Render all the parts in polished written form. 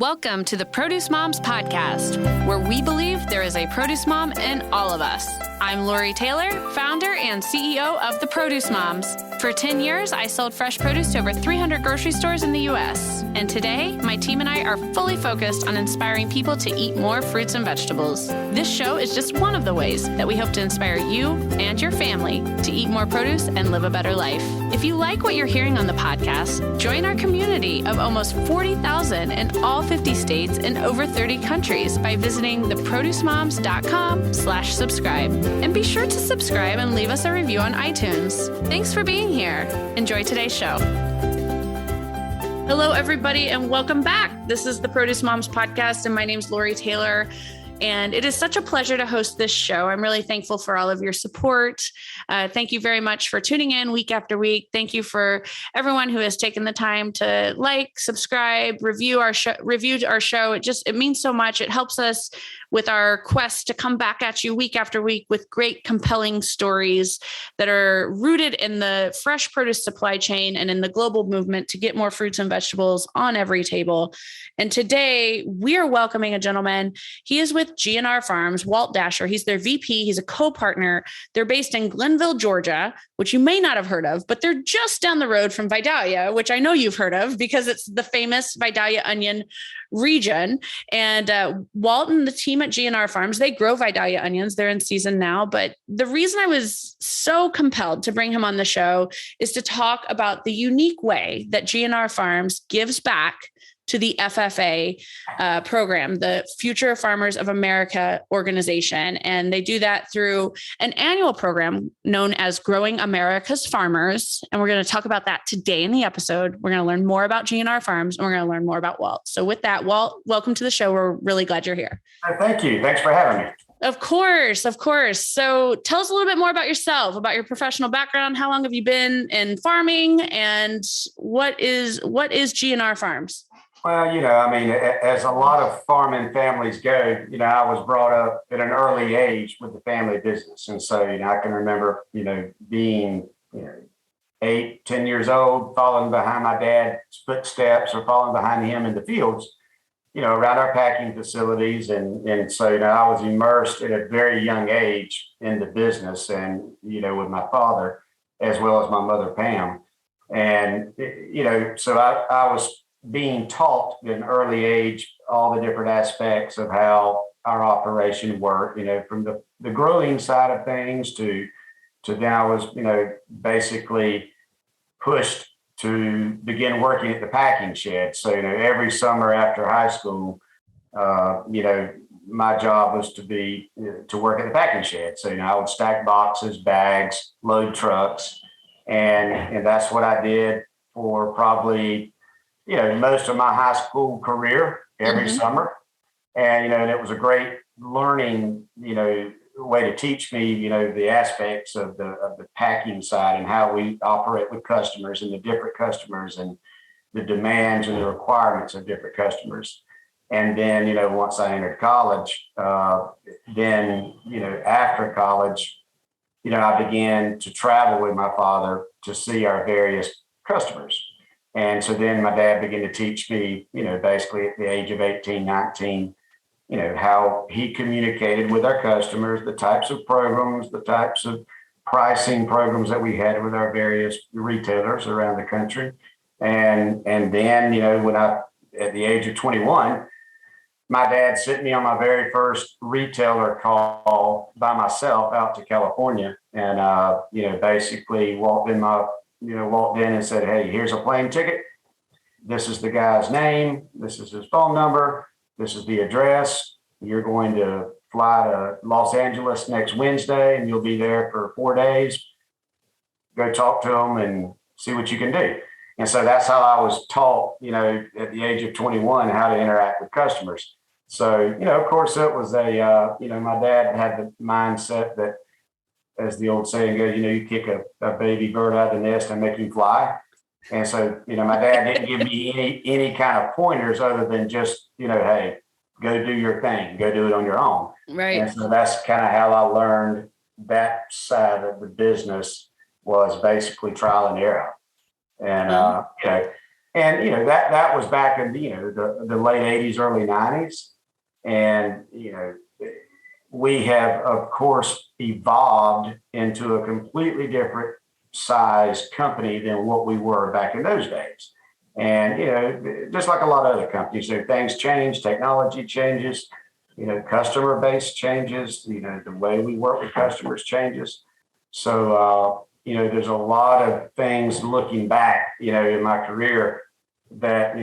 Welcome to the Produce Moms Podcast, where we believe there is a produce mom in all of us. I'm Lori Taylor, founder and CEO of the Produce Moms. For 10 years, I sold fresh produce to over 300 grocery stores in the U.S. And today, my team and I are fully focused on inspiring people to eat more fruits and vegetables. This show is just one of the ways that we hope to inspire you and your family to eat more produce and live a better life. If you like what you're hearing on the podcast, join our community of almost 40,000 in all 50 states and over 30 countries by visiting theproducemoms.com/subscribe. And be sure to subscribe and leave us a review on iTunes. Thanks for being here. Enjoy today's show. Hello, everybody, and welcome back. This is the Produce Moms Podcast, and my name's Lori Taylor. And it is such a pleasure to host this show. I'm really thankful for all of your support. Thank you very much for tuning in week after week. Thank you for everyone who has taken the time to like, subscribe, review our show. It means so much. It helps us with our quest to come back at you week after week with great, compelling stories that are rooted in the fresh produce supply chain and in the global movement to get more fruits and vegetables on every table. And today we are welcoming a gentleman. He is with G&amp Farms, Walt Dasher. He's their VP. He's a co-partner. They're based in Glenville, Georgia, which you may not have heard of, but they're just down the road from Vidalia, which I know you've heard of because it's the famous Vidalia onion region. And Walt and the team at G&amp Farms, they grow Vidalia onions. They're in season now. But the reason I was so compelled to bring him on the show is to talk about the unique way that G&amp Farms gives back to the FFA program, the Future Farmers of America organization. And they do that through an annual program known as Growing America's Farmers. And we're going to talk about that today in the episode. We're going to learn more about G&amp Farms, and we're going to learn more about Walt. So with that, Walt, welcome to the show. We're really glad you're here. Thank you. Thanks for having me. Of course. So tell us a little bit more about yourself, about your professional background. How long have you been in farming, and what is G&amp Farms? Well, as a lot of farming families go, I was brought up at an early age with the family business. And so, I can remember, being, 8, 10 years old, following behind my dad's footsteps or following behind him in the fields, around our packing facilities. And so, I was immersed at a very young age in the business and, with my father, as well as my mother, Pam. And, so I was being taught at an early age all the different aspects of how our operation worked, from the growing side of things to then I was, basically pushed to begin working at the packing shed. So, every summer after high school, my job was to work at the packing shed. So, I would stack boxes, bags, load trucks, and that's what I did for probably most of my high school career every summer. And, and it was a great learning, way to teach me, the aspects of the packing side and how we operate with customers and the different customers and the demands and the requirements of different customers. And then, once I entered college, then, after college, I began to travel with my father to see our various customers. And so then my dad began to teach me, basically at the age of 18, 19, how he communicated with our customers, the types of programs, the types of pricing programs that we had with our various retailers around the country. And then, when at the age of 21, my dad sent me on my very first retailer call by myself out to California. And, basically walked in and said, "Hey, here's a plane ticket. This is the guy's name. This is his phone number. This is the address. You're going to fly to Los Angeles next Wednesday, and you'll be there for 4 days. Go talk to them and see what you can do." And so that's how I was taught, at the age of 21, how to interact with customers. So, of course, it was my dad had the mindset that, as the old saying goes, you kick a baby bird out of the nest and make him fly. And so, my dad didn't give me any kind of pointers other than just, hey, go do your thing, go do it on your own. Right. And so that's kind of how I learned that side of the business was basically trial and error. And, And, that was back in, the late 80s, early 90s. And, we have, of course, evolved into a completely different size company than what we were back in those days. And, just like a lot of other companies, things change, technology changes, customer base changes, the way we work with customers changes. So, there's a lot of things looking back, in my career that,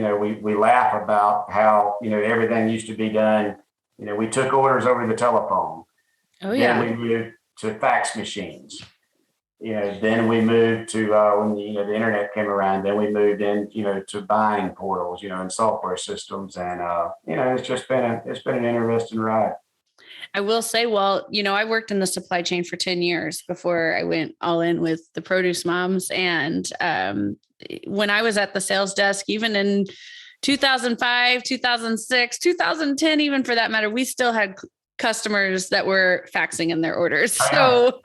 we laugh about how, everything used to be done. We took orders over the telephone. Oh, yeah. Then we moved to fax machines. Then we moved to when the internet came around. Then we moved in, to buying portals, and software systems, and it's just been an interesting ride. I will say, well, I worked in the supply chain for 10 years before I went all in with the Produce Moms, and when I was at the sales desk, even in 2005, 2006, 2010, even for that matter, we still had customers that were faxing in their orders. So.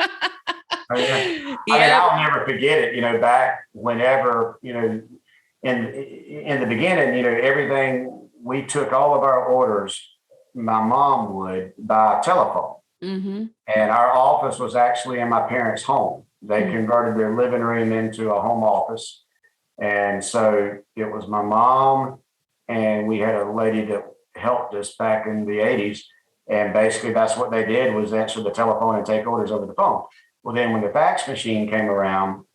Oh, yeah. I'll never forget it, back whenever, in the beginning, everything, we took all of our orders, my mom would, by telephone. Mm-hmm. And our office was actually in my parents' home. They converted their living room into a home office. And so it was my mom, and we had a lady that helped us back in the 80s. And basically that's what they did, was answer the telephone and take orders over the phone. Well, then when the fax machine came around,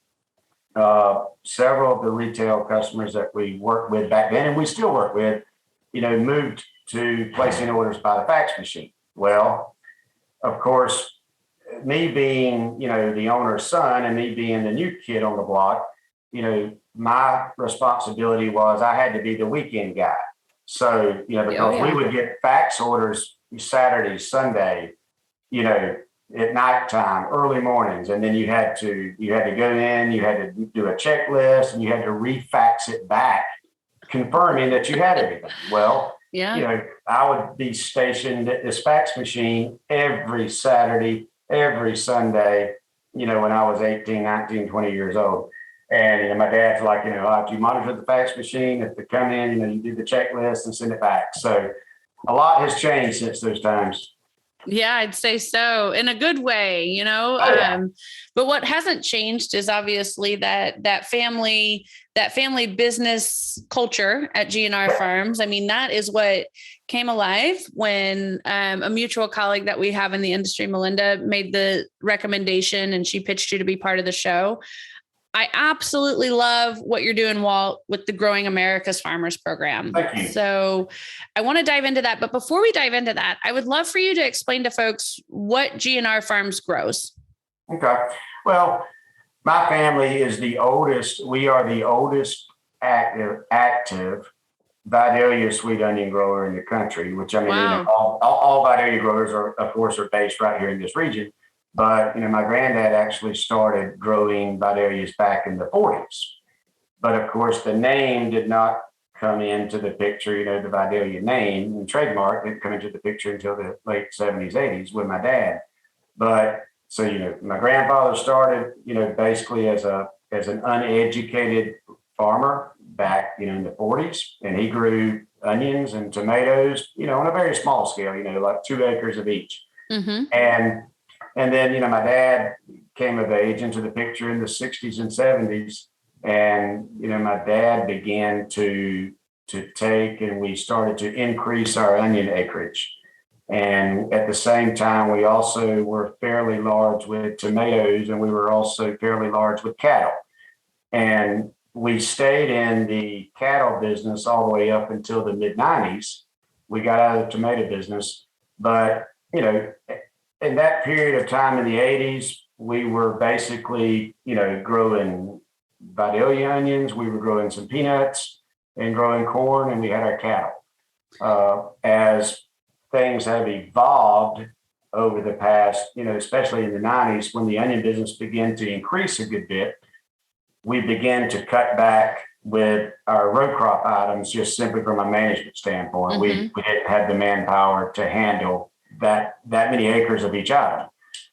several of the retail customers that we worked with back then, and we still work with, moved to placing orders by the fax machine. Well, of course, me being, the owner's son, and me being the new kid on the block, my responsibility was I had to be the weekend guy. So, because we would get fax orders Saturday, Sunday, at nighttime, early mornings, and then you had to go in, you had to do a checklist, and you had to refax it back, confirming that you had everything. Well, I would be stationed at this fax machine every Saturday, every Sunday, when I was 18, 19, 20 years old. And my dad's like, you monitor the fax machine. If they come in, you do the checklist and send it back. So a lot has changed since those times. Yeah, I'd say so, in a good way, but what hasn't changed is obviously that family business culture at G&R Farms. I mean, that is what came alive when a mutual colleague that we have in the industry, Melinda, made the recommendation, and she pitched you to be part of the show. I absolutely love what you're doing, Walt, with the Growing America's Farmers program. Thank you. So I want to dive into that. But before we dive into that, I would love for you to explain to folks what G&R Farms grows. Okay. Well, my family is the oldest. We are the oldest active Vidalia sweet onion grower in the country, which all Vidalia growers are, of course, are based right here in this region. But, my granddad actually started growing Vidalias back in the 40s. But of course, the name did not come into the picture, the Vidalia name and trademark didn't come into the picture until the late 70s, 80s with my dad. But so, my grandfather started, basically as an uneducated farmer back, in the 40s. And he grew onions and tomatoes, on a very small scale, like 2 acres of each. Mm-hmm. And then, my dad came of age into the picture in the 60s and 70s. And, my dad began to take, and we started to increase our onion acreage. And at the same time, we also were fairly large with tomatoes, and we were also fairly large with cattle. And we stayed in the cattle business all the way up until the mid 90s. We got out of the tomato business, but, in that period of time in the 80s, we were basically, growing Vidalia onions. We were growing some peanuts and growing corn, and we had our cattle. As things have evolved over the past, especially in the 90s, when the onion business began to increase a good bit, we began to cut back with our row crop items, just simply from a management standpoint. Mm-hmm. We didn't have the manpower to handle that many acres of each item.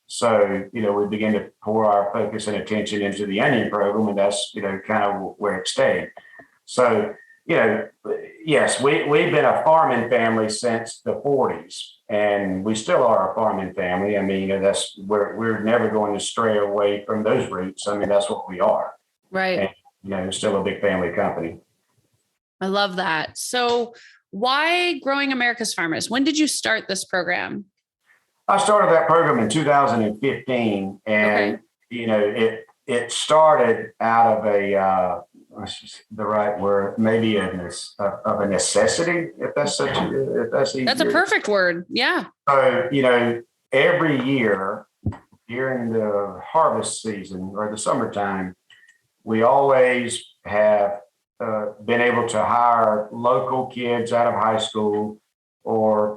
So, we began to pour our focus and attention into the onion program, and that's, kind of where it stayed. So, yes, we've been a farming family since the 40s, and we still are a farming family. I mean, we're never going to stray away from those roots. I mean, that's what we are. Right. And, still a big family company. I love that. So why Growing America's Farmers? When did you start this program? I started that program in 2015, and it started out of the right word, maybe of a necessity, if that's easier. That's a perfect word. Yeah. So every year during the harvest season or the summertime, we always have been able to hire local kids out of high school, or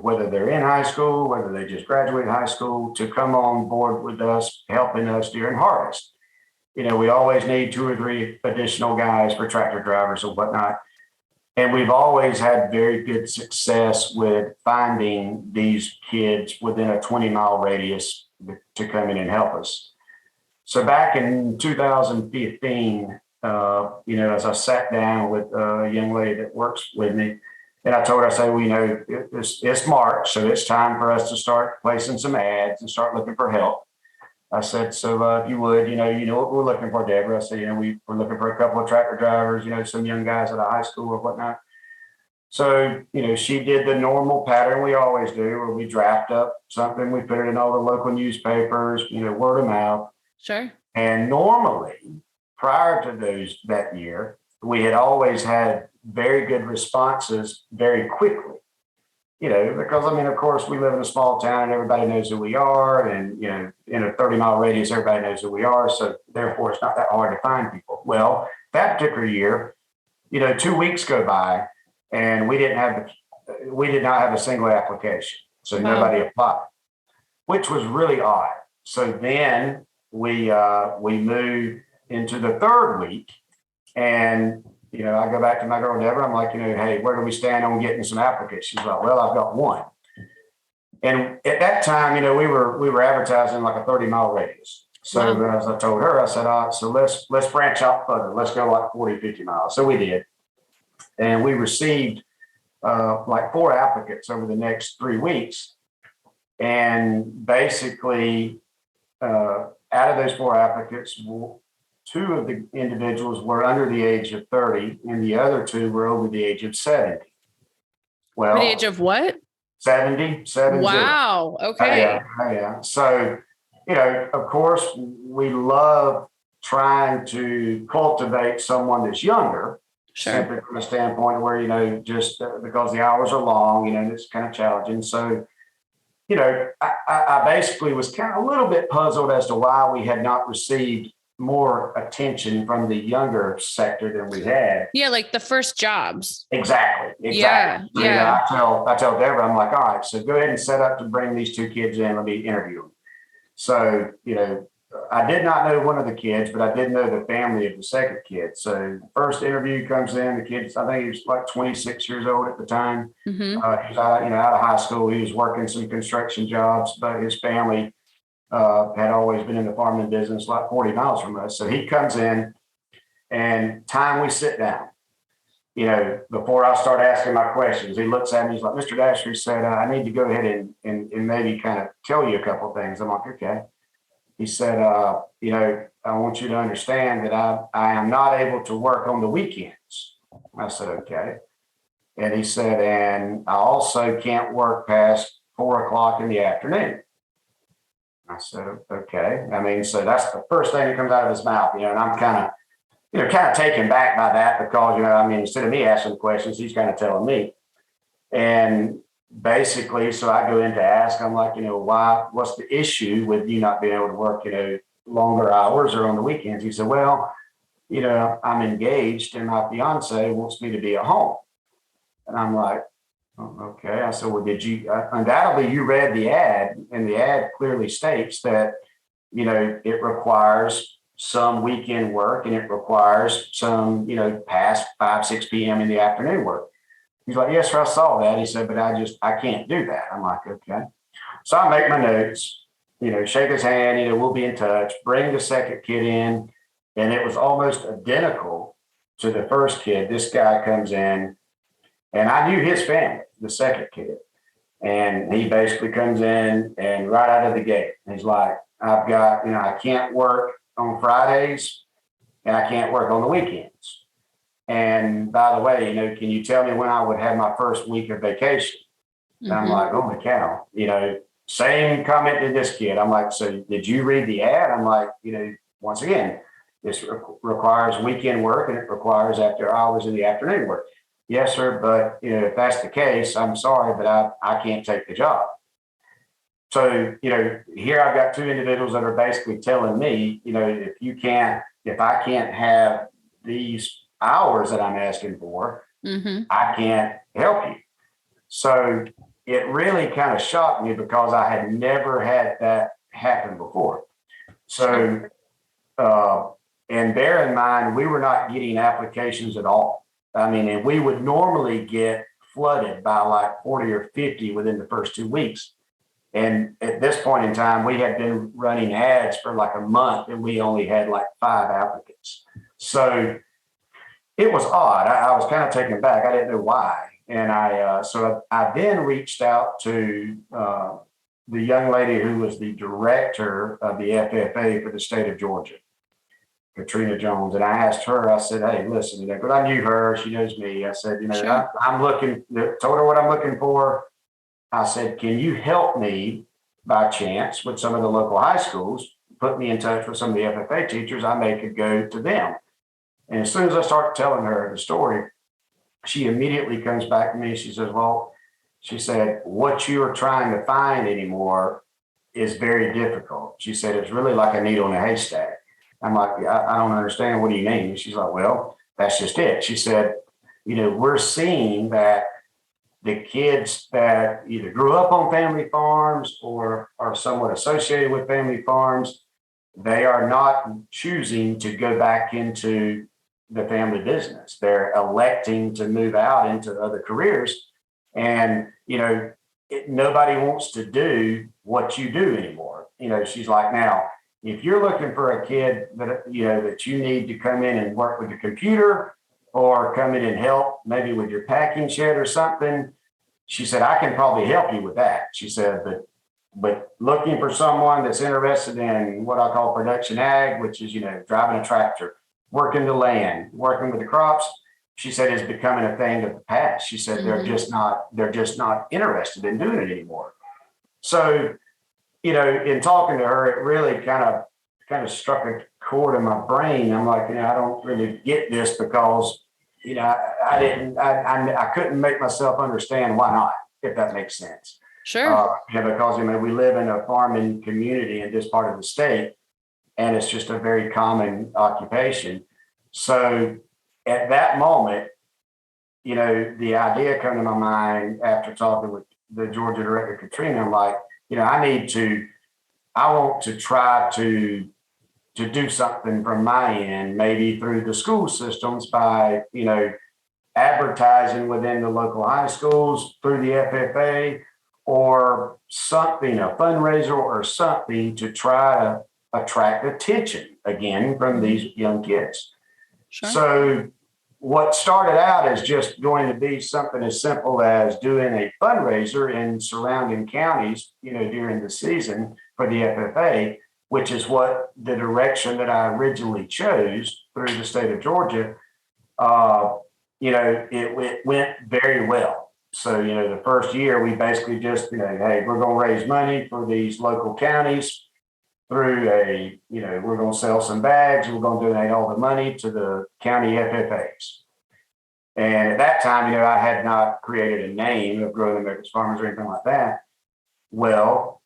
whether they're in high school, whether they just graduated high school, to come on board with us, helping us during harvest. We always need 2 or 3 additional guys for tractor drivers or whatnot. And we've always had very good success with finding these kids within a 20-mile radius to come in and help us. So back in 2015, as I sat down with a young lady that works with me, and I told her, I said, it's March, so it's time for us to start placing some ads and start looking for help. I said, so if you would, what we're looking for, Deborah. I said, we're looking for a couple of tractor drivers, some young guys at a high school or whatnot. So, she did the normal pattern we always do, where we draft up something, we put it in all the local newspapers, word of mouth. Sure. And normally, prior to that year, we had always had very good responses very quickly, because, of course, we live in a small town and everybody knows who we are. And, in a 30-mile radius, everybody knows who we are. So therefore, it's not that hard to find people. Well, that particular year, 2 weeks go by and we did not have a single application. So nobody applied, which was really odd. So then we moved into the 3rd week, and I go back to my girl Deborah. I'm like, hey, where do we stand on getting some applicants? She's like, well, I've got one. And at that time, we were advertising like a 30-mile radius. So as I told her, I said, all right, so let's branch out further. Let's go like 40, 50 miles. So we did. And we received like 4 applicants over the next 3 weeks. And basically, out of those 4 applicants, 2 of the individuals were under the age of 30, and the other 2 were over the age of 70. Well, the age of what? 70. Wow. Okay. Yeah. So, of course, we love trying to cultivate someone that's younger. Sure. Simply from a standpoint where, just because the hours are long, and it's kind of challenging. So, I basically was kind of a little bit puzzled as to why we had not received more attention from the younger sector than we had. Yeah, like the first jobs. Exactly. Yeah. I tell Deborah, I'm like, all right, so go ahead and set up to bring these 2 kids in. Let me interview them. So, I did not know one of the kids, but I did know the family of the second kid. So the first interview comes in, the kid, I think he was like 26 years old at the time. Mm-hmm. He was out of high school. He was working some construction jobs, but his family had always been in the farming business, like 40 miles from us. So he comes in, and time we sit down, before I start asking my questions, he looks at me, he's like, Mr. Dasher, he said, I need to go ahead and maybe kind of tell you a couple of things. I'm like, okay. He said, I want you to understand that I am not able to work on the weekends. I said, okay. And he said, and I also can't work past 4 o'clock in the afternoon. I said, okay. So that's the first thing that comes out of his mouth, and I'm kind of taken back by that, because, instead of me asking questions, he's kind of telling me. And basically, so I go in to ask, I'm like, what's the issue with you not being able to work, longer hours or on the weekends? He said, well, I'm engaged and my fiance wants me to be at home. And I'm like, oh, okay. I said, well, did you, undoubtedly you read the ad, and the ad clearly states that, it requires some weekend work, and it requires some, past 5, 6 p.m. in the afternoon work. He's like, yes, sir, I saw that. He said, but I can't do that. I'm like, okay. So I make my notes, shake his hand, we'll be in touch, bring the second kid in. And it was almost identical to the first kid, this guy comes in, and I knew his family, the second kid. And he basically comes in and right out of the gate, he's like, I've got, I can't work on Fridays and I can't work on the weekends. And by the way, can you tell me when I would have my first week of vacation? And I'm like, oh my cow, same comment to this kid. I'm like, so did you read the ad? I'm like, once again, this requires weekend work and it requires after hours in the afternoon work. Yes, sir. But if that's the case, I'm sorry, but I can't take the job. So, here I've got two individuals that are basically telling me, if I can't have these hours that I'm asking for, I can't help you. So it really kind of shocked me because I had never had that happen before. So, and bear in mind, we were not getting applications at all. I mean, and we would normally get flooded by like 40 or 50 within the first 2 weeks. And at this point in time, we had been running ads for like a month and we only had like 5 applicants. So it was odd. I was kind of taken back. I didn't know why. And I then reached out to the young lady who was the director of the FFA for the state of Georgia, Katrina Jones. And I asked her, I said, hey, listen, because I knew her, she knows me. I said, Sure. I'm looking, told her what I'm looking for. I said, can you help me by chance with some of the local high schools, put me in touch with some of the FFA teachers, I may could go to them. And as soon as I start telling her the story, she immediately comes back to me. She says, well, she said, what you are trying to find anymore is very difficult. She said, it's really like a needle in a haystack. I'm like, I don't understand. What do you mean? She's like, well, that's just it. She said, we're seeing that the kids that either grew up on family farms or are somewhat associated with family farms, they are not choosing to go back into the family business. They're electing to move out into other careers. And, nobody wants to do what you do anymore. She's like, now, if you're looking for a kid that, that you need to come in and work with the computer or come in and help maybe with your packing shed or something, she said, I can probably help you with that. She said, but looking for someone that's interested in what I call production ag, which is, driving a tractor, working the land, working with the crops, she said, is becoming a thing of the past. She said, they're just not interested in doing it anymore. So, in talking to her, it really kind of struck a chord in my brain. I'm like, I don't really get this because, I couldn't make myself understand why not, if that makes sense. Sure. Because, we live in a farming community in this part of the state, and it's just a very common occupation. So at that moment, the idea came to my mind after talking with the Georgia director, Katrina. I'm like, I want to try to do something from my end, maybe through the school systems by, advertising within the local high schools through the FFA or something, a fundraiser or something to try to attract attention again from these young kids. Sure. So what started out as just going to be something as simple as doing a fundraiser in surrounding counties, during the season for the FFA, which is what the direction that I originally chose through the state of Georgia, it went very well. So, the first year we basically just, hey, we're going to raise money for these local counties through we're going to sell some bags. We're going to donate all the money to the county FFAs. And at that time, I had not created a name of Growing America's Farmers or anything like that. Well,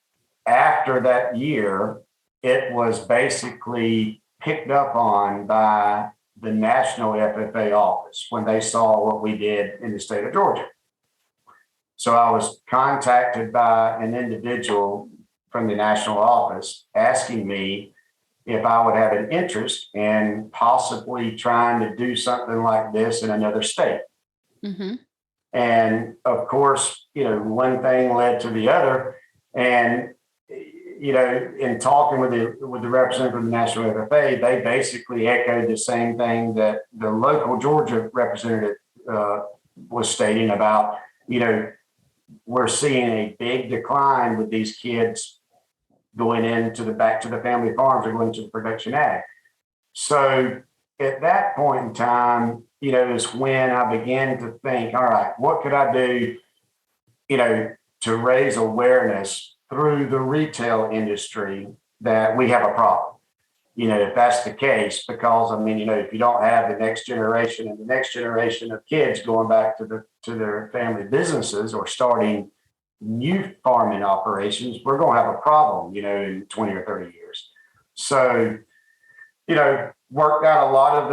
after that year, it was basically picked up on by the national FFA office when they saw what we did in the state of Georgia. So I was contacted by an individual from the national office asking me if I would have an interest in possibly trying to do something like this in another state. And of course, one thing led to the other. And, in talking with the representative of the National FFA, they basically echoed the same thing that the local Georgia representative was stating about, we're seeing a big decline with these kids going back to the family farms or going to the production ag. So at that point in time, is when I began to think, all right, what could I do, to raise awareness through the retail industry that we have a problem, if that's the case, because if you don't have the next generation and the next generation of kids going back to their family businesses or starting new farming operations, we're going to have a problem, in 20 or 30 years. So, worked out a lot of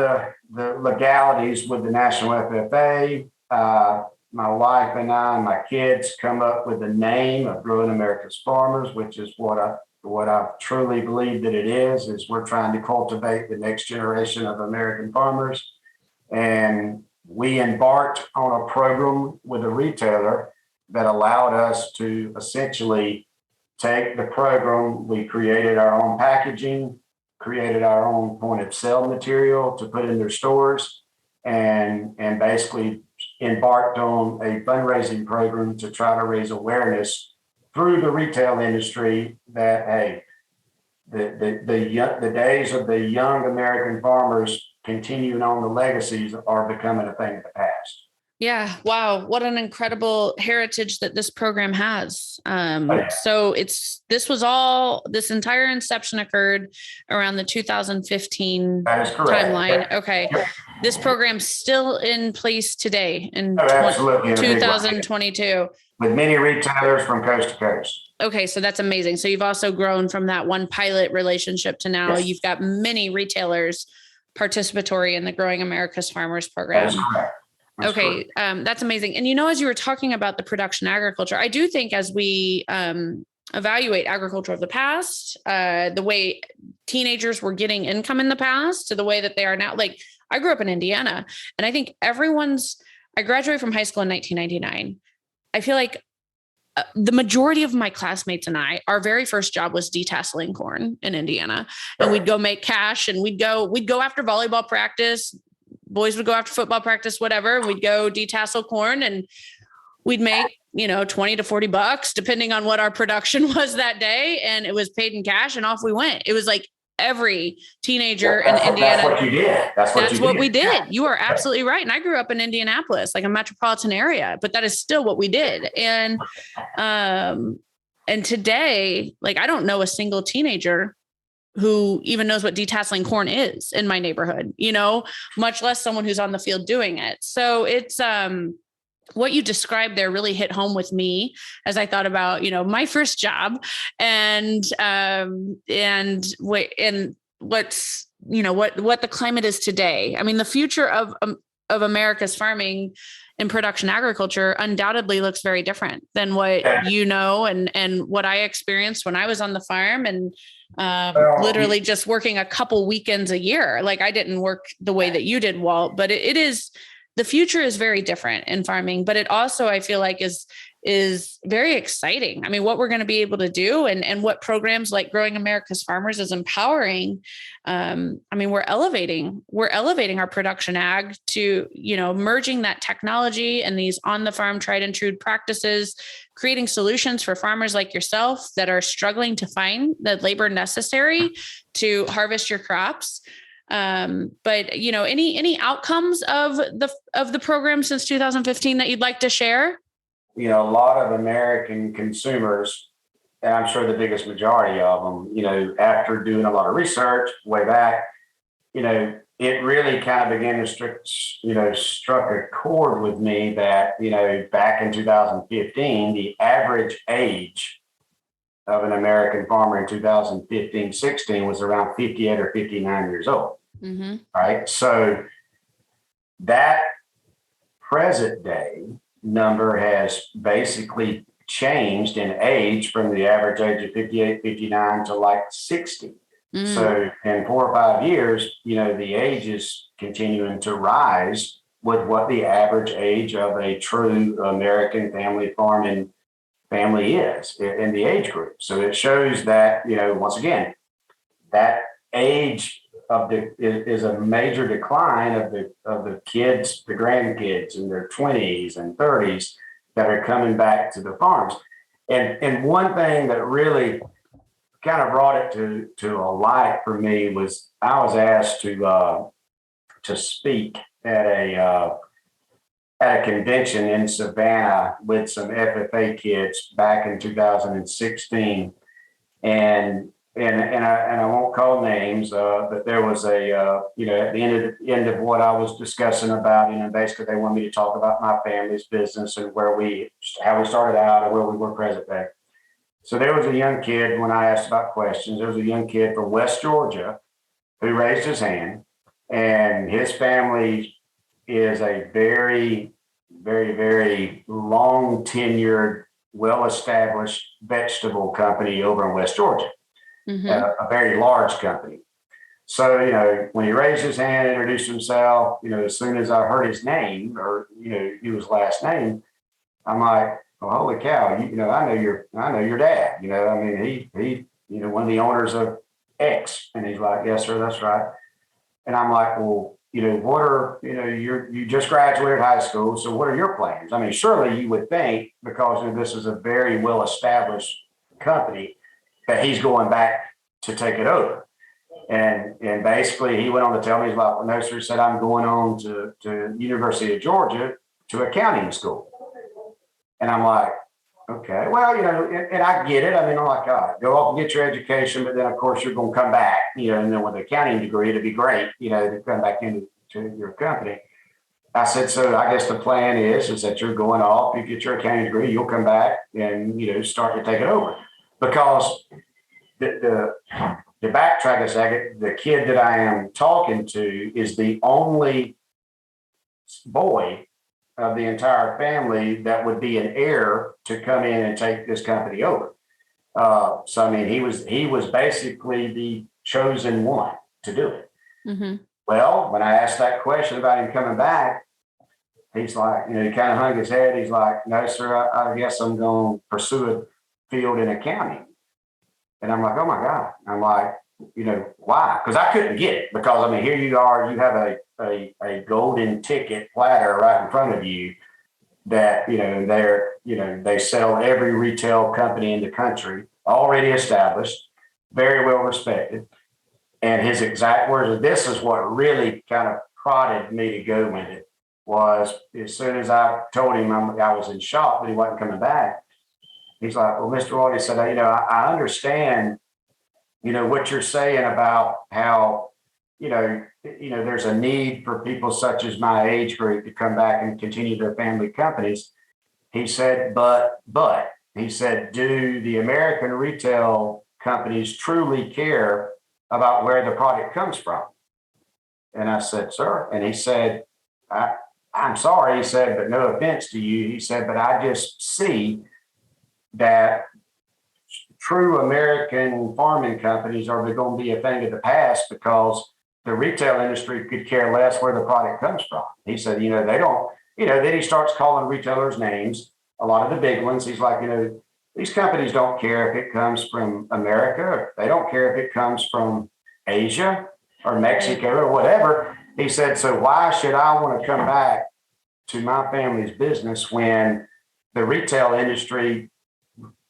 the legalities with the National FFA. My wife and I and my kids come up with the name of Growing America's Farmers, which is what I truly believe that it is we're trying to cultivate the next generation of American farmers. And we embarked on a program with a retailer that allowed us to essentially take the program. We created our own packaging, created our own point of sale material to put in their stores, and basically embarked on a fundraising program to try to raise awareness through the retail industry that, hey, the days of the young American farmers continuing on the legacies are becoming a thing of the past. Yeah. Wow. What an incredible heritage that this program has. So this entire inception occurred around the 2015 timeline. Okay. This program's still in place today in 2022. With many retailers from coast to coast. Okay. So that's amazing. So you've also grown from that one pilot relationship to now You've got many retailers participatory in the Growing America's Farmers program. That is correct. Okay. That's amazing. And, as you were talking about the production agriculture, I do think as we evaluate agriculture of the past, the way teenagers were getting income in the past to the way that they are now, like I grew up in Indiana, and I think I graduated from high school in 1999. I feel like the majority of my classmates and our very first job was detasseling corn in Indiana, and we'd go make cash, and we'd go after volleyball practice. Boys would go after football practice, whatever. We'd go detassel corn, and we'd make, $20 to $40, depending on what our production was that day. And it was paid in cash, and off we went. It was like every teenager in Indiana. That's what you did. That's what we did. You are absolutely right. And I grew up in Indianapolis, like a metropolitan area, but that is still what we did. And today, like, I don't know a single teenager who even knows what detasseling corn is in my neighborhood, much less someone who's on the field doing it. So it's, what you described there really hit home with me as I thought about, my first job and what's, what the climate is today. I mean, the future of America's farming and production agriculture undoubtedly looks very different than what and what I experienced when I was on the farm and literally just working a couple weekends a year. Like I didn't work the way that you did, Walt, but it is, the future is very different in farming, but it also, I feel like is very exciting. I mean, what we're going to be able to do and what programs like Growing America's Farmers is empowering. I mean, we're elevating our production ag to, merging that technology and these on the farm tried and true practices, creating solutions for farmers like yourself that are struggling to find the labor necessary to harvest your crops. But any outcomes of the program since 2015 that you'd like to share? A lot of American consumers, and I'm sure the biggest majority of them, after doing a lot of research way back, it really kind of began to struck a chord with me that, back in 2015, the average age of an American farmer in 2015-16 was around 58 or 59 years old. Mm-hmm. Right. So that present day number has basically changed in age from the average age of 58, 59 to like 60. Mm-hmm. So in 4 or 5 years, the age is continuing to rise with what the average age of a true American family farming family is in the age group. So it shows that, once again, that age is a major decline of the kids, the grandkids in their 20s and 30s that are coming back to the farms. And one thing that really kind of brought it to a light for me was I was asked to speak at a convention in Savannah with some FFA kids back in 2016, and I won't call names, but there was at the end of what I was discussing about, basically they wanted me to talk about my family's business and how we started out and where we were present day. So there was a young kid, when I asked about questions, there was a young kid from West Georgia who raised his hand, and his family is a very, very, very long tenured, well-established vegetable company over in West Georgia, a very large company. So, when he raised his hand, introduced himself, as soon as I heard his name or, his last name, I'm like, well, holy cow, I know your dad, he one of the owners of X. And he's like, yes, sir, that's right. And I'm like, well, what are, you just graduated high school. So what are your plans? I mean, surely you would think, because this is a very well-established company, that he's going back to take it over. And basically he went on to tell me, he's like, well, no, sir, he said, I'm going on to University of Georgia to accounting school. And I'm like, okay, well, and I get it. I mean, I'm like, all right, go off and get your education, but then of course you're going to come back, and then with an accounting degree, it'd be great, to come back into your company. I said, so I guess the plan is that you're going off, you get your accounting degree, you'll come back and, start to take it over. Because the backtrack a second, the kid that I am talking to is the only boy of the entire family that would be an heir to come in and take this company over. So I mean, he was basically the chosen one to do it. Mm-hmm. Well, when I asked that question about him coming back, he's like, he kind of hung his head. He's like, no, sir, I guess I'm going to pursue a field in accounting. And I'm like, oh my God. I'm like, why? Because I couldn't get it. Because I mean, here you are, you have a golden ticket platter right in front of you that, they sell every retail company in the country, already established, very well respected. And his exact words, and this is what really kind of prodded me to go with it, was as soon as I told him I was in shock that he wasn't coming back, he's like, well, Mr. Walt, he said, I understand, what you're saying about how, there's a need for people such as my age group to come back and continue their family companies. He said, but he said, do the American retail companies truly care about where the product comes from? And I said, sir. And he said, I'm sorry. He said, but no offense to you. He said, but I just see that true American farming companies are going to be a thing of the past because the retail industry could care less where the product comes from. He said, they don't, then he starts calling retailers names, a lot of the big ones. He's like, these companies don't care if it comes from America. They don't care if it comes from Asia or Mexico or whatever. He said, so why should I want to come back to my family's business when the retail industry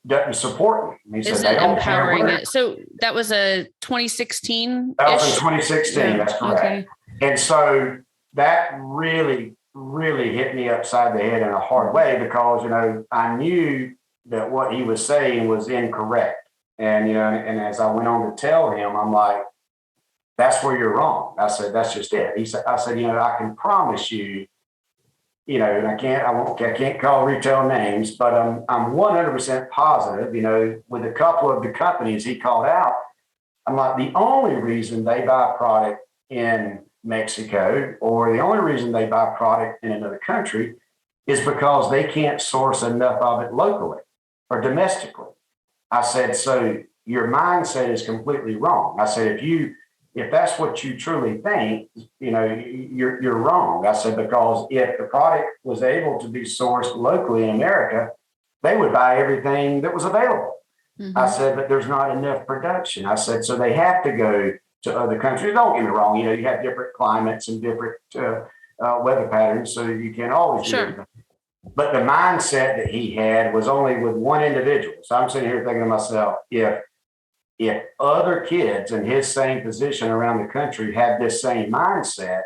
doesn't support me? He said, they don't empowering it. So that was a 2016? That was in 2016. Yeah. That's correct. Okay. And so that really, really hit me upside the head in a hard way because, I knew that what he was saying was incorrect. And, and as I went on to tell him, I'm like, that's where you're wrong. I said, that's just it. He said, I can promise you, and I can't call retail names, but I'm 100% positive, with a couple of the companies he called out, I'm like, the only reason they buy product in Mexico or the only reason they buy product in another country is because they can't source enough of it locally or domestically. I said, so your mindset is completely wrong. I said, if that's what you truly think, you're wrong. I said, because if the product was able to be sourced locally in America, they would buy everything that was available. Mm-hmm. I said, but there's not enough production. I said, so they have to go to other countries. Don't get me wrong. You have different climates and different weather patterns, so you can't always do everything. But the mindset that he had was only with one individual. So I'm sitting here thinking to myself, if other kids in his same position around the country had this same mindset,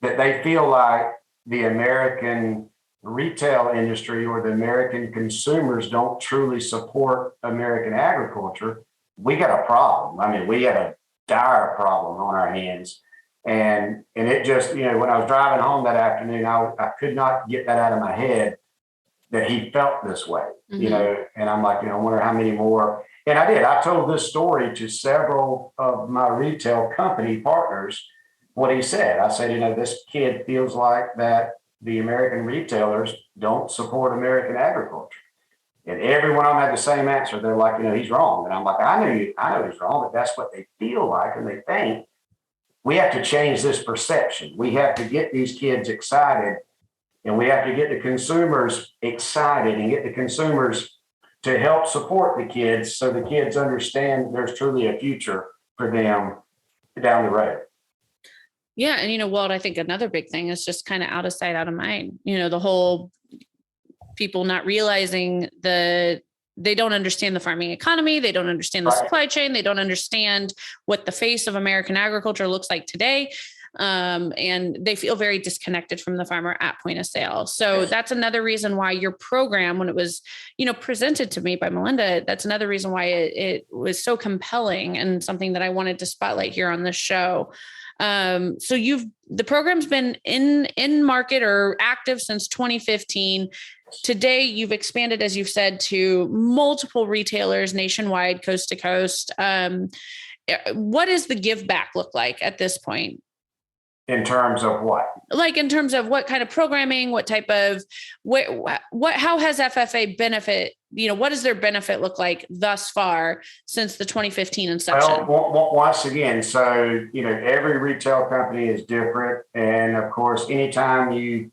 that they feel like the American retail industry or the American consumers don't truly support American agriculture, we got a problem. I mean, we had a dire problem on our hands. And it just, when I was driving home that afternoon, I could not get that out of my head that he felt this way, and I'm like, I wonder how many more. And I did. I told this story to several of my retail company partners, what he said. I said, this kid feels like that the American retailers don't support American agriculture. And every one of them had the same answer. They're like, he's wrong. And I'm like, I know he's wrong, but that's what they feel like and they think. We have to change this perception. We have to get these kids excited, and we have to get the consumers excited and get the consumers to help support the kids so the kids understand there's truly a future for them down the road. Yeah. And, Walt, I think another big thing is just kind of out of sight, out of mind, the whole people not realizing they don't understand the farming economy. They don't understand the supply chain. They don't understand what the face of American agriculture looks like today. And they feel very disconnected from the farmer at point of sale. So that's another reason why your program, when it was, presented to me by Melinda, that's another reason why it was so compelling and something that I wanted to spotlight here on this show. So the program's been in market or active since 2015. Today, you've expanded, as you've said, to multiple retailers nationwide, coast to coast. What does the give back look like at this point? In terms of what? Like in terms of what kind of programming, what type of, how has FFA benefit, what does their benefit look like thus far since the 2015 inception? Well, once again, so, every retail company is different. And of course, anytime you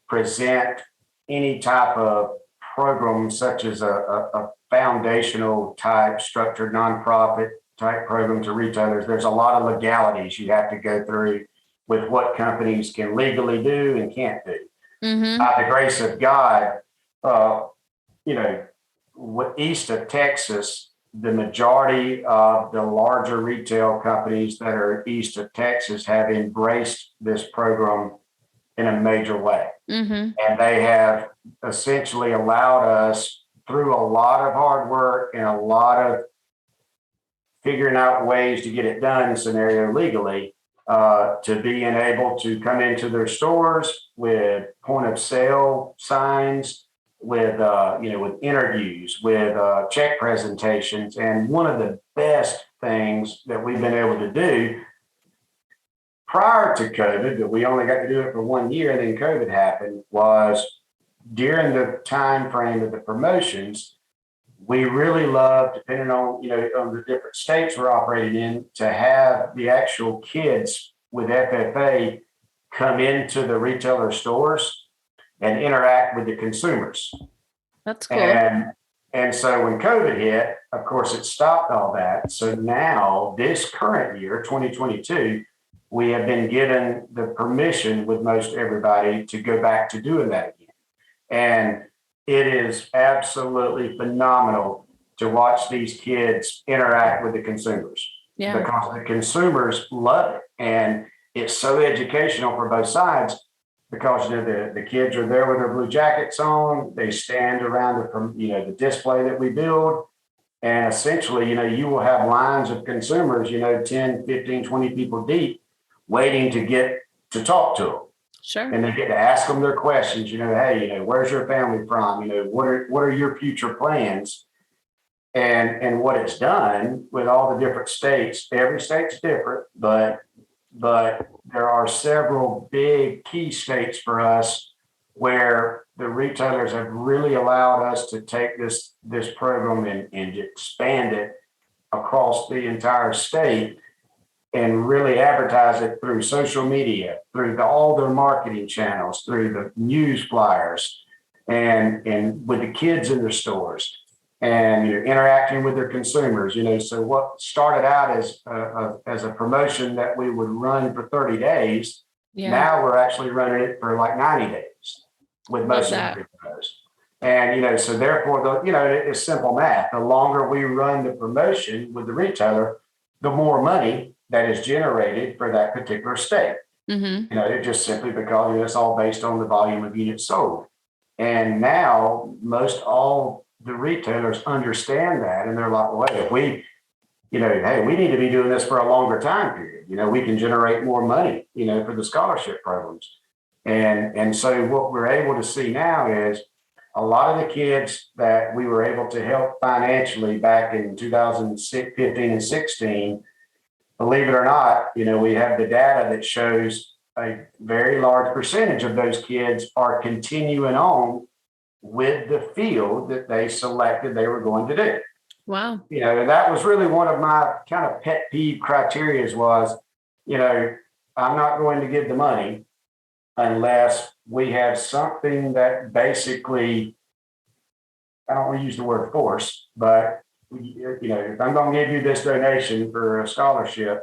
present any type of program, such as a foundational type structured nonprofit type program to retailers, there's a lot of legalities you have to go through with what companies can legally do and can't do. Mm-hmm. By the grace of God, east of Texas, the majority of the larger retail companies that are east of Texas have embraced this program in a major way. Mm-hmm. And they have essentially allowed us, through a lot of hard work and a lot of figuring out ways to get it done scenario legally, to being able to come into their stores with point of sale signs, with interviews, with check presentations. And one of the best things that we've been able to do prior to COVID, but we only got to do it for 1 year, and then COVID happened, was during the time frame of the promotions, we really love, depending on, on the different states we're operating in, to have the actual kids with FFA come into the retailer stores and interact with the consumers. That's cool. And so when COVID hit, of course, it stopped all that. So now, this current year, 2022, we have been given the permission with most everybody to go back to doing that again. And it is absolutely phenomenal to watch these kids interact with the consumers, because the consumers love it. And it's so educational for both sides, because the kids are there with their blue jackets on. They stand around the display that we build. And essentially, you will have lines of consumers, 10, 15, 20 people deep, waiting to get to talk to them. Sure. And they get to ask them their questions, hey, where's your family from? What are your future plans? And what it's done with all the different states, every state's different, but there are several big key states for us where the retailers have really allowed us to take this program and expand it across the entire state and really advertise it through social media, through all their marketing channels, through the news flyers. and with the kids in their stores and interacting with their consumers. So what started out as a promotion that we would run for 30 days, now we're actually running it for like 90 days with most of the retailers. And so therefore, it's simple math. The longer we run the promotion with the retailer, the more money that is generated for that particular state. It just simply because it's all based on the volume of units sold. And now most all the retailers understand that, and they're like, well, if we, hey, we need to be doing this for a longer time period. We can generate more money, for the scholarship programs. And so what we're able to see now is a lot of the kids that we were able to help financially back in 2015 and 16, believe it or not, we have the data that shows a very large percentage of those kids are continuing on with the field that they selected they were going to do. Wow. And that was really one of my kind of pet peeve criterias was, I'm not going to give the money unless we have something that basically, I don't want to use the word force, but if I'm going to give you this donation for a scholarship,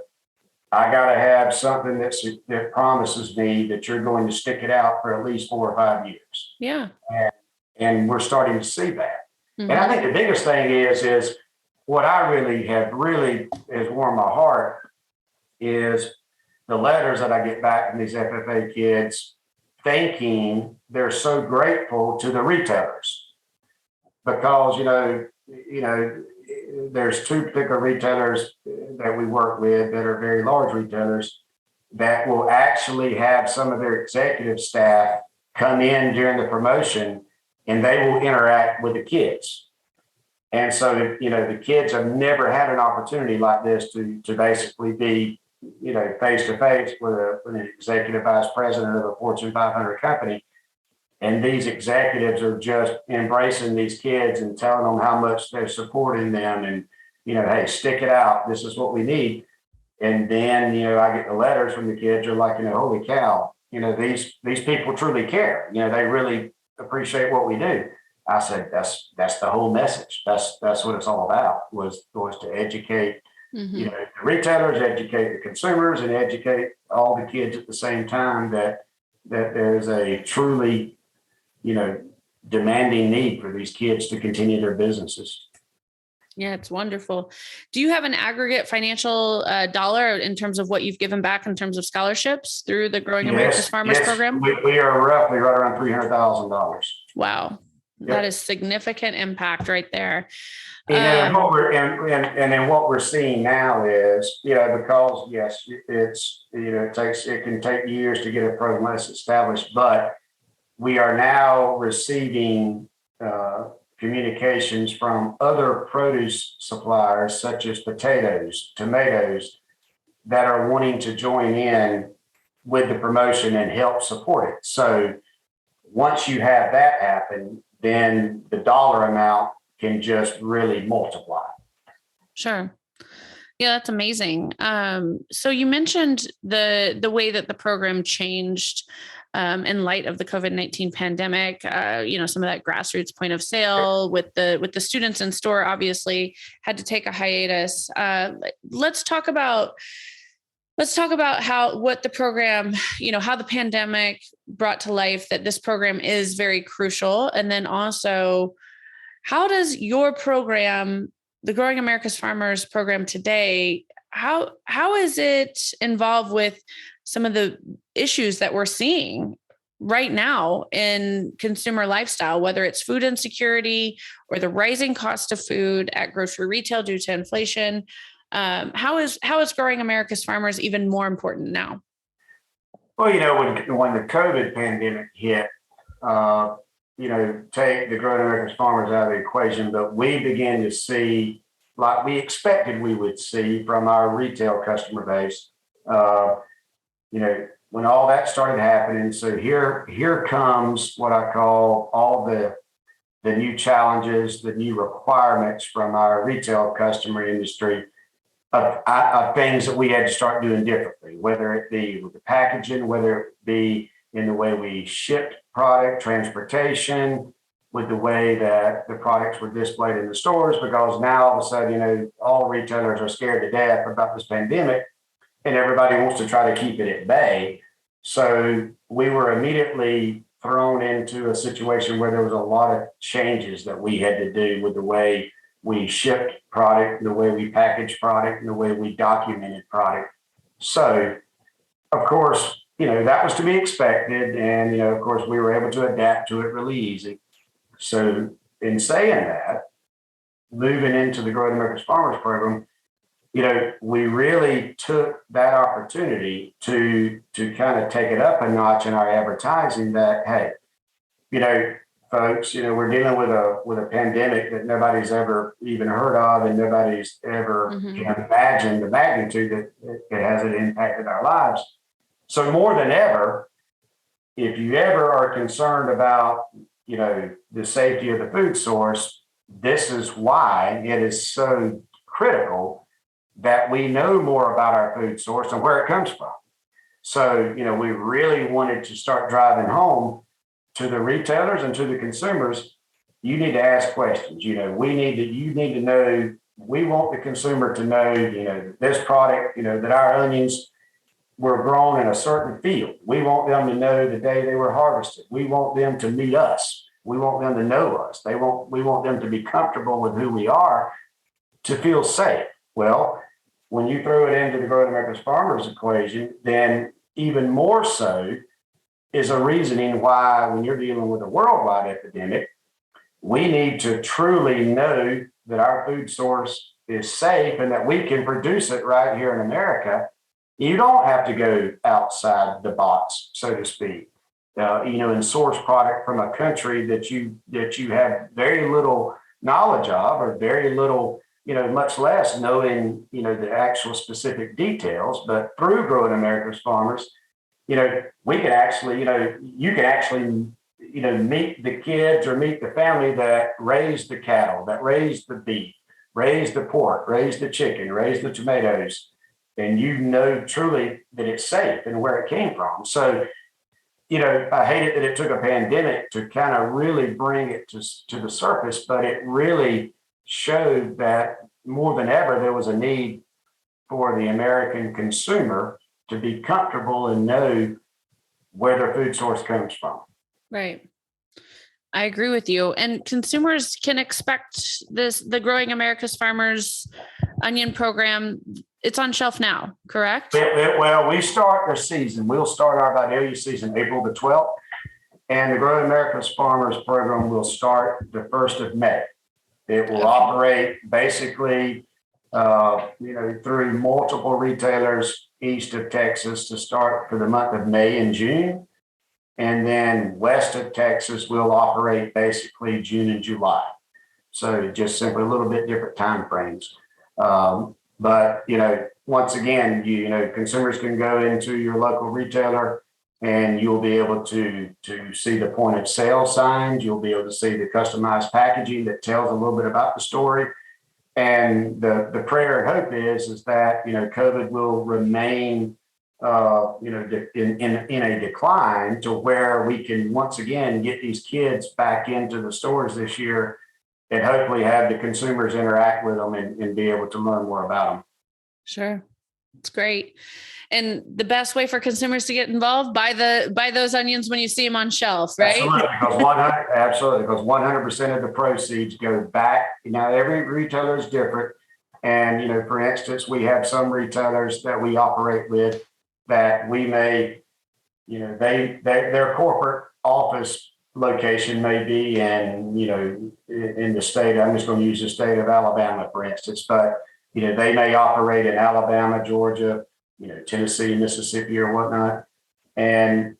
I got to have something that promises me that you're going to stick it out for at least 4 or 5 years. Yeah. And we're starting to see that. And I think the biggest thing is what I really has warmed my heart is the letters that I get back from these FFA kids thinking they're so grateful to the retailers because, there's 2 particular retailers that we work with that are very large retailers that will actually have some of their executive staff come in during the promotion and they will interact with the kids. And so, the kids have never had an opportunity like this to basically be, face to face with an executive vice president of a Fortune 500 company. And these executives are just embracing these kids and telling them how much they're supporting them and, hey, stick it out. This is what we need. And then, I get the letters from the kids are like, holy cow, these people truly care. They really appreciate what we do. I said, that's the whole message. That's what it's all about was to educate, the retailers, educate the consumers and educate all the kids at the same time that there's a truly, demanding need for these kids to continue their businesses. Yeah, it's wonderful. Do you have an aggregate financial dollar in terms of what you've given back in terms of scholarships through the Growing America's Farmers program? We are roughly right around $300,000. Wow. Yep. That is significant impact right there. And then what we're seeing now is, because yes, it can take years to get a program established, but we are now receiving communications from other produce suppliers, such as potatoes, tomatoes, that are wanting to join in with the promotion and help support it. So once you have that happen, then the dollar amount can just really multiply. Sure. Yeah, that's amazing. So you mentioned the way that the program changed in light of the COVID-19 pandemic. Some of that grassroots point of sale with the students in store obviously had to take a hiatus. Let's talk about what the program, how the pandemic brought to life that this program is very crucial. And then also, how does your program, the Growing America's Farmers program today, how is it involved with some of the issues that we're seeing right now in consumer lifestyle, whether it's food insecurity or the rising cost of food at grocery retail due to inflation? How is Growing America's Farmers even more important now? Well, when the COVID pandemic hit, take the Growing America's Farmers out of the equation, but we began to see, like we expected we would see from our retail customer base, when all that started happening. So here comes what I call all the new challenges, the new requirements from our retail customer industry of things that we had to start doing differently, whether it be with the packaging, whether it be in the way we shipped product, transportation, with the way that the products were displayed in the stores, because now all of a sudden, all retailers are scared to death about this pandemic and everybody wants to try to keep it at bay. So we were immediately thrown into a situation where there was a lot of changes that we had to do with the way we shipped product, the way we packaged product, and the way we documented product. So, of course, that was to be expected. And, of course, we were able to adapt to it really easy. So in saying that, moving into the Growing America's Farmers program, we really took that opportunity to kind of take it up a notch in our advertising that, hey, folks, we're dealing with a pandemic that nobody's ever even heard of, and nobody's ever can imagine the magnitude that it has impacted our lives. So more than ever, if you ever are concerned about, the safety of the food source, this is why it is so critical that we know more about our food source and where it comes from. So, we really wanted to start driving home to the retailers and to the consumers. You need to ask questions. You need to know, we want the consumer to know, this product, that our onions were grown in a certain field. We want them to know the day they were harvested. We want them to meet us. We want them to know us. We want them to be comfortable with who we are, to feel safe. Well, when you throw it into the Growing America's Farmers equation, then even more so is a reasoning why, when you're dealing with a worldwide epidemic, we need to truly know that our food source is safe and that we can produce it right here in America. You don't have to go outside the box, so to speak, and source product from a country that you have very little knowledge of, or very little, much less knowing, the actual specific details. But through Growing America's Farmers, we can actually, you can actually, meet the kids or meet the family that raised the cattle, that raised the beef, raised the pork, raised the chicken, raised the tomatoes, and truly that it's safe and where it came from. So, I hate it that it took a pandemic to kind of really bring it to the surface, but it really showed that more than ever, there was a need for the American consumer to be comfortable and know where their food source comes from. Right. I agree with you. And consumers can expect the Growing America's Farmers onion program. It's on shelf now, correct? Well, we start the season. We'll start our Vidalia season April the 12th. And the Growing America's Farmers program will start the 1st of May. It will operate basically, through multiple retailers east of Texas to start for the month of May and June. And then west of Texas will operate basically June and July. So just simply a little bit different time frames. But, once again, consumers can go into your local retailer and you'll be able to see the point of sale signs. You'll be able to see the customized packaging that tells a little bit about the story. And the prayer and hope is that, COVID will remain, in a decline to where we can once again get these kids back into the stores this year and hopefully have the consumers interact with them and be able to learn more about them. Sure. It's great. And the best way for consumers to get involved, buy those onions when you see them on shelf, right? Absolutely, because 100% of the proceeds go back. Every retailer is different. And, for instance, we have some retailers that we operate with that we may, their corporate office location may be in the state. I'm just going to use the state of Alabama, for instance, but, they may operate in Alabama, Georgia, Tennessee, Mississippi, or whatnot. And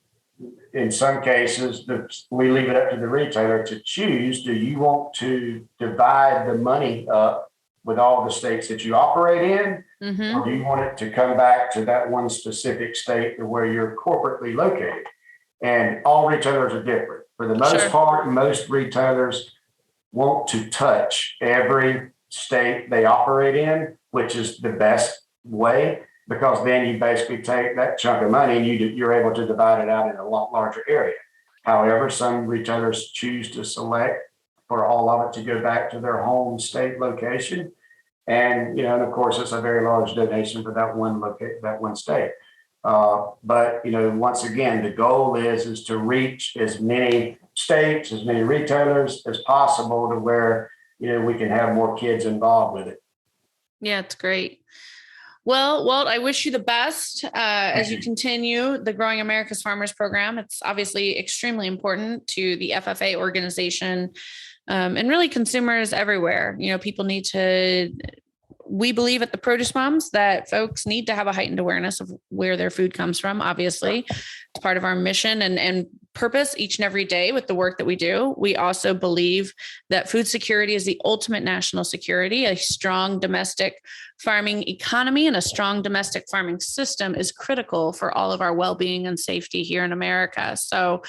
in some cases, we leave it up to the retailer to choose. Do you want to divide the money up with all the states that you operate in? Mm-hmm. Or do you want it to come back to that one specific state where you're corporately located? And all retailers are different. For the most part, most retailers want to touch every state they operate in, which is the best way, because then you basically take that chunk of money and you're able to divide it out in a lot larger area. However, some retailers choose to select for all of it to go back to their home state location. And, and of course, it's a very large donation for that one state. But, once again, the goal is to reach as many states, as many retailers as possible to where, we can have more kids involved with it. Yeah, it's great. Well, Walt, I wish you the best as you continue the Growing America's Farmers program. It's obviously extremely important to the FFA organization and really consumers everywhere. People need to, we believe at the Produce Moms that folks need to have a heightened awareness of where their food comes from. Obviously, it's part of our mission and purpose each and every day with the work that we do. We also believe that food security is the ultimate national security. A strong domestic farming economy and a strong domestic farming system is critical for all of our well-being and safety here in America. So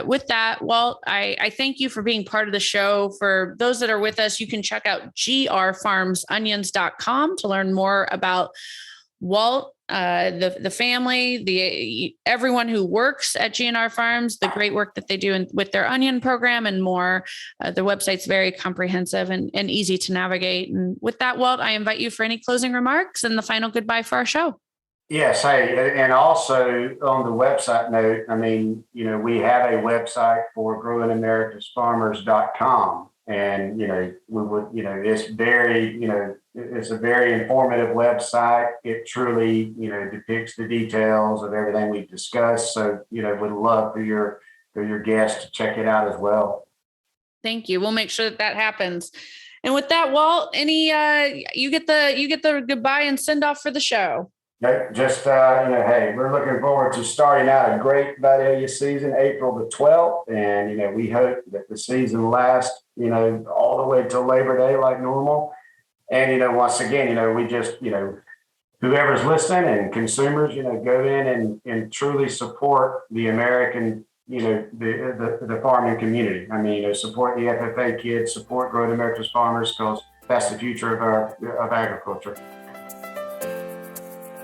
with that, Walt, I thank you for being part of the show. For those that are with us, you can check out grfarmsonions.com to learn more about Walt, the family, everyone who works at G&R Farms, the great work that they do with their onion program and more. The website's very comprehensive and easy to navigate. And with that, Walt, I invite you for any closing remarks and the final goodbye for our show. Yes. Hey, and also on the website note, we have a website for growingamericasfarmers.com. And, it's very, it's a very informative website. It truly, depicts the details of everything we've discussed. So, would love for your guests to check it out as well. Thank you. We'll make sure that happens. And with that, Walt, you get the goodbye and send off for the show. Just, hey, we're looking forward to starting out a great Vidalia season, April the 12th. And, we hope that the season lasts, all the way till Labor Day like normal. And, once again, we just, whoever's listening and consumers, go in and truly support the American, the farming community. Support the FFA kids, support Growing America's Farmers, because that's the future of agriculture.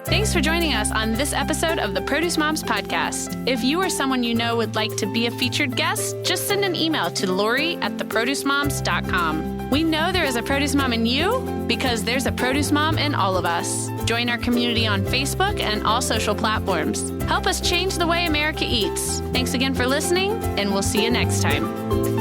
Thanks for joining us on this episode of the Produce Moms Podcast. If you or someone you know would like to be a featured guest, just send an email to Lori@theproducemoms.com. We know there is a produce mom in you because there's a produce mom in all of us. Join our community on Facebook and all social platforms. Help us change the way America eats. Thanks again for listening, and we'll see you next time.